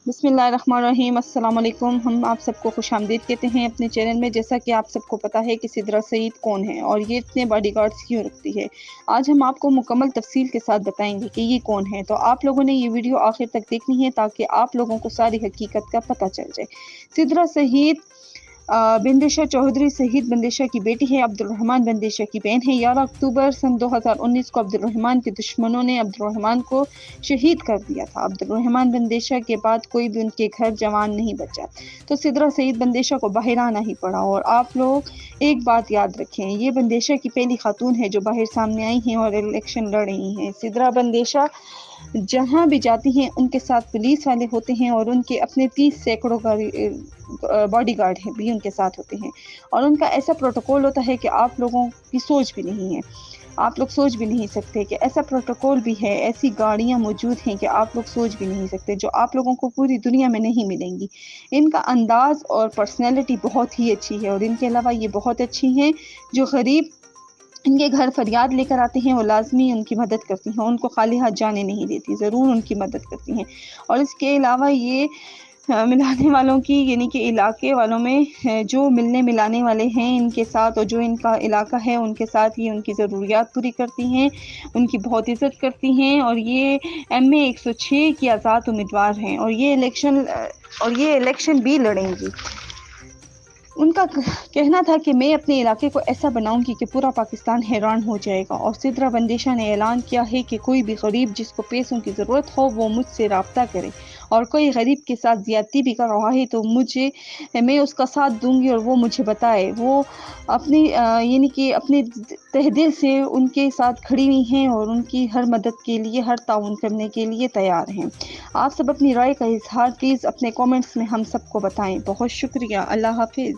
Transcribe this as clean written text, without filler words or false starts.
बिस्मिल्लाहिर्रहमानिर्रहीम। अस्सलाम वालेकुम। हम आप सबको खुश आमदीद कहते हैं अपने चैनल में। जैसा कि आप सबको पता है कि सिद्रा सईद कौन है और ये इतने बॉडीगार्ड्स क्यों रखती है, आज हम आपको मुकम्मल तफसील के साथ बताएंगे कि ये कौन है। तो आप लोगों ने ये वीडियो आखिर तक देखनी है ताकि आप लोगों को सारी हकीकत का पता चल जाए। सिद्रा सईद बिंदिशा चौधरी सईद बिंदिशा की बेटी है, अब्दुर्रहमान बिंदिशा की बहन है। 11 अक्टूबर सन 2019 को अब्दुर्रहमान के दुश्मनों ने अब्दुर्रहमान को शहीद कर दिया था। अब्दुर्रहमान बिंदिशा के बाद कोई भी उनके घर जवान नहीं बचा, तो सिद्रा सईद बिंदिशा को बाहर आना ही पड़ा। और आप लोग एक बात याद रखें, ये बिंदिशा की पहली खातून है जो बाहर सामने आई हैं और इलेक्शन लड़ रही हैं। सिद्रा बिंदिशा जहाँ भी जाती हैं उनके साथ पुलिस वाले होते हैं और उनके अपने 30 सैकड़ों बॉडीगार्ड हैं भी उनके साथ होते हैं। और उनका ऐसा प्रोटोकॉल होता है कि आप लोगों की सोच भी नहीं है, आप लोग सोच भी नहीं सकते कि ऐसा प्रोटोकॉल भी है, ऐसी गाड़ियां मौजूद हैं कि आप लोग सोच भी नहीं सकते, जो आप लोगों को पूरी दुनिया में नहीं मिलेंगी। इनका अंदाज और पर्सनैलिटी बहुत ही अच्छी है। और इनके अलावा ये बहुत अच्छी हैं, जो गरीब इनके घर फरियाद लेकर आते हैं वो लाजमी उनकी मदद करती हैं, उनको खाली हाथ जाने नहीं देती, ज़रूर उनकी मदद करती हैं। और इसके अलावा ये मिलाने वालों की यानी कि इलाके वालों में जो मिलने मिलाने वाले हैं इनके साथ और जो इनका इलाका है उनके साथ ये उनकी ज़रूरियात पूरी करती हैं, उनकी बहुत इज़्ज़त करती हैं। और ये MA 106 की आज़ाद उम्मीदवार हैं और ये इलेक्शन भी लड़ेंगी। उनका कहना था कि मैं अपने इलाके को ऐसा बनाऊंगी कि पूरा पाकिस्तान हैरान हो जाएगा। और सिद्रा बिंदिशा ने ऐलान किया है कि कोई भी गरीब जिसको पैसों की ज़रूरत हो वो मुझसे रब्ता करे, और कोई गरीब के साथ ज़्यादती भी कर रहा है तो मैं उसका साथ दूंगी और वो मुझे बताए। वो अपनी यानी कि अपने तहे दिल से उनके साथ खड़ी हुई हैं और उनकी हर मदद के लिए, हर ताउन करने के लिए तैयार हैं। आप सब अपनी राय का इजहार प्लीज़ अपने कमेंट्स में हम सबको बताएं। बहुत शुक्रिया। अल्लाह हाफिज़।